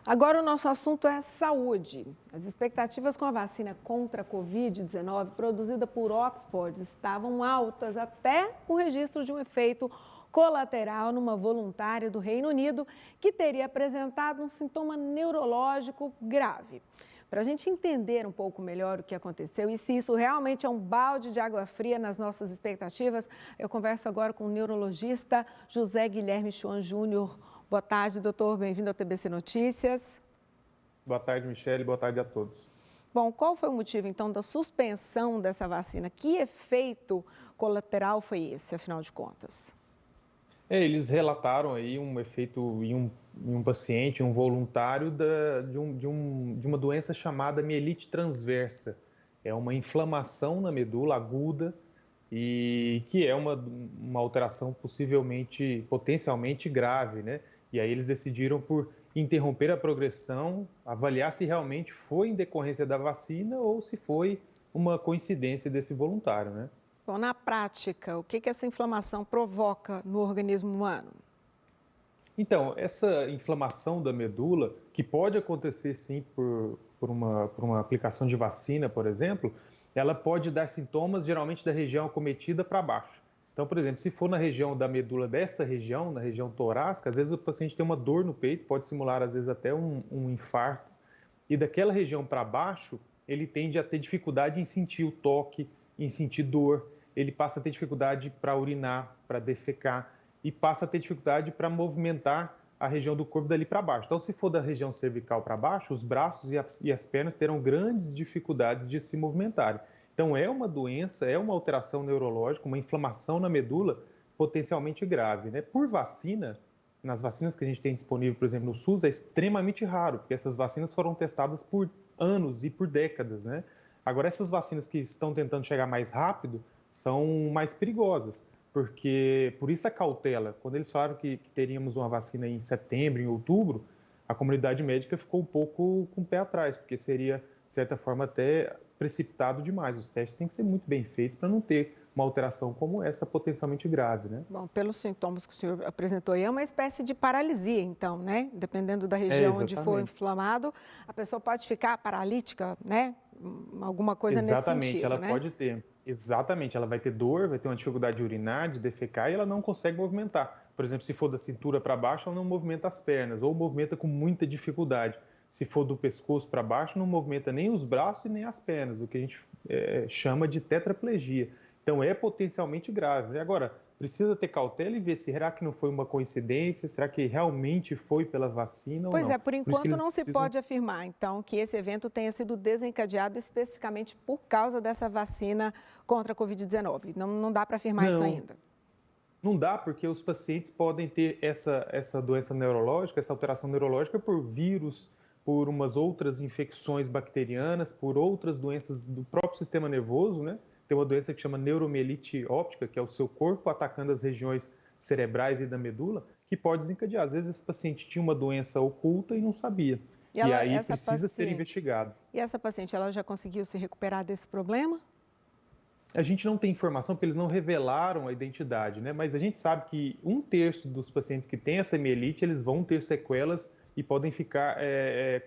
Agora o nosso assunto é saúde. As expectativas com a vacina contra a Covid-19 produzida por Oxford estavam altas até o registro de um efeito colateral numa voluntária do Reino Unido que teria apresentado um sintoma neurológico grave. Para a gente entender um pouco melhor o que aconteceu e se isso realmente é um balde de água fria nas nossas expectativas, eu converso agora com o neurologista José Guilherme Schwan Júnior. Boa tarde, doutor. Bem-vindo ao TBC Notícias. Boa tarde, Michele. Boa tarde a todos. Bom, qual foi o motivo, então, da suspensão dessa vacina? Que efeito colateral foi esse, afinal de contas? Eles relataram aí um efeito em um paciente, um voluntário, de uma doença chamada mielite transversa. É uma inflamação na medula aguda e que é uma alteração potencialmente grave, né? E aí eles decidiram por interromper a progressão, avaliar se realmente foi em decorrência da vacina ou se foi uma coincidência desse voluntário, né? Bom, na prática, o que essa inflamação provoca no organismo humano? Então, essa inflamação da medula, que pode acontecer sim por uma aplicação de vacina, por exemplo, ela pode dar sintomas geralmente da região acometida para baixo. Então, por exemplo, se for na região da medula dessa região, na região torácica, às vezes o paciente tem uma dor no peito, pode simular às vezes até um infarto. E daquela região para baixo, ele tende a ter dificuldade em sentir o toque, em sentir dor, ele passa a ter dificuldade para urinar, para defecar e passa a ter dificuldade para movimentar a região do corpo dali para baixo. Então, se for da região cervical para baixo, os braços e as pernas terão grandes dificuldades de se movimentarem. Então, é uma doença, é uma alteração neurológica, uma inflamação na medula potencialmente grave, né? Por vacina, nas vacinas que a gente tem disponível, por exemplo, no SUS, é extremamente raro, porque essas vacinas foram testadas por anos e por décadas, né? Agora, essas vacinas que estão tentando chegar mais rápido são mais perigosas, porque por isso a cautela. Quando eles falaram que teríamos uma vacina em setembro, em outubro, a comunidade médica ficou um pouco com o pé atrás, porque seria, de certa forma, até precipitado demais. Os testes têm que ser muito bem feitos para não ter uma alteração como essa potencialmente grave, né? Bom, pelos sintomas que o senhor apresentou aí, é uma espécie de paralisia, então, né? Dependendo da É, região onde for exatamente. inflamado, a pessoa pode ficar paralítica, né? Alguma coisa nesse Exatamente, sentido, ela né? pode ter. Exatamente, ela vai ter dor, vai ter uma dificuldade de urinar, de defecar e ela não consegue movimentar. Por exemplo, se for da cintura para baixo, ela não movimenta as pernas ou movimenta com muita dificuldade. Se for do pescoço para baixo, não movimenta nem os braços e nem as pernas, o que a gente chama de tetraplegia. Então é potencialmente grave, né? Agora, precisa ter cautela e ver se será que não foi uma coincidência, será que realmente foi pela vacina ou Pois não. é, por Por isso que enquanto eles não se precisam. pode afirmar, então, que esse evento tenha sido desencadeado especificamente por causa dessa vacina contra a Covid-19. Não dá para afirmar isso Não, ainda. não dá, porque os pacientes podem ter essa doença neurológica, essa alteração neurológica por vírus, por umas outras infecções bacterianas, por outras doenças do próprio sistema nervoso, né? Tem uma doença que chama neuromielite óptica, que é o seu corpo atacando as regiões cerebrais e da medula, que pode desencadear. Às vezes esse paciente tinha uma doença oculta e não sabia. E E ela, aí precisa ser investigado. essa paciente, ela já conseguiu se recuperar desse problema? A gente não tem informação porque eles não revelaram a identidade, né? Mas a gente sabe que um terço dos pacientes que têm essa mielite, eles vão ter sequelas e podem ficar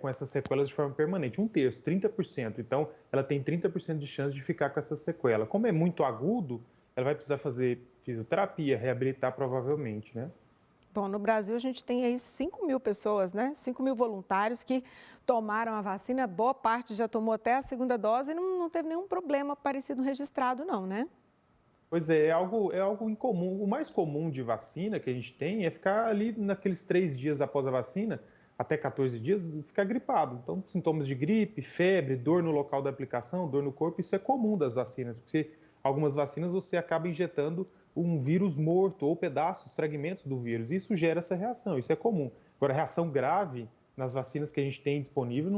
com essas sequelas de forma permanente. Um terço, 30%. Então, ela tem 30% de chance de ficar com essa sequela. Como é muito agudo, ela vai precisar fazer fisioterapia, reabilitar provavelmente, né? Bom, no Brasil a gente tem aí 5 mil pessoas, né? 5 mil voluntários que tomaram a vacina, boa parte já tomou até a segunda dose e não teve nenhum problema parecido registrado, não, né? Pois é algo incomum. O mais comum de vacina que a gente tem é ficar ali naqueles 3 dias após a vacina, até 14 dias, ficar gripado. Então, sintomas de gripe, febre, dor no local da aplicação, dor no corpo, isso é comum das vacinas, porque algumas vacinas você acaba injetando um vírus morto ou pedaços, fragmentos do vírus. Isso gera essa reação, isso é comum. Agora, reação grave nas vacinas que a gente tem disponível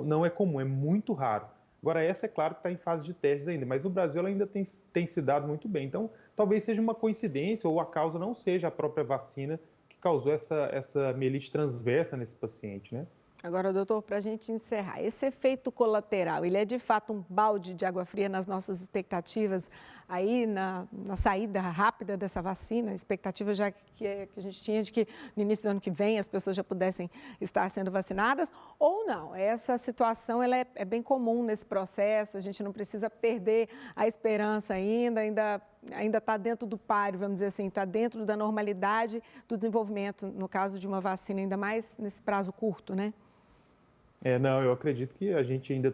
não é comum, é muito raro. Agora, essa é claro que está em fase de testes ainda, mas no Brasil ela ainda tem se dado muito bem. Então, talvez seja uma coincidência ou a causa não seja a própria vacina que causou essa mielite transversa nesse paciente, né? Agora, doutor, para a gente encerrar, esse efeito colateral, ele é de fato um balde de água fria nas nossas expectativas aí na saída rápida dessa vacina, a expectativa já que a gente tinha de que no início do ano que vem as pessoas já pudessem estar sendo vacinadas, ou não? Essa situação ela é bem comum nesse processo, a gente não precisa perder a esperança ainda está dentro do páreo, vamos dizer assim, está dentro da normalidade do desenvolvimento, no caso de uma vacina, ainda mais nesse prazo curto, né? Não, eu acredito que a gente ainda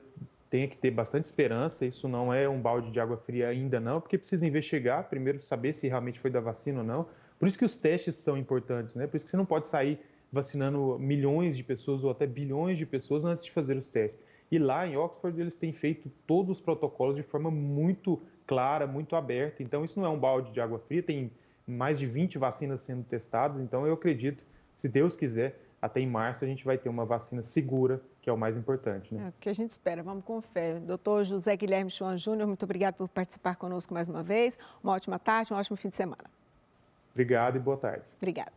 tenha que ter bastante esperança. Isso não é um balde de água fria ainda não, porque precisa investigar, primeiro saber se realmente foi da vacina ou não. Por isso que os testes são importantes, né? Por isso que você não pode sair vacinando milhões de pessoas ou até bilhões de pessoas antes de fazer os testes. E lá em Oxford eles têm feito todos os protocolos de forma muito clara, muito aberta. Então isso não é um balde de água fria, tem mais de 20 vacinas sendo testadas. Então eu acredito, se Deus quiser, até em março a gente vai ter uma vacina segura, que é o mais importante, né? É o que a gente espera, vamos com fé. Doutor José Guilherme Schwan Júnior, muito obrigado por participar conosco mais uma vez. Uma ótima tarde, um ótimo fim de semana. Obrigado e boa tarde. Obrigada.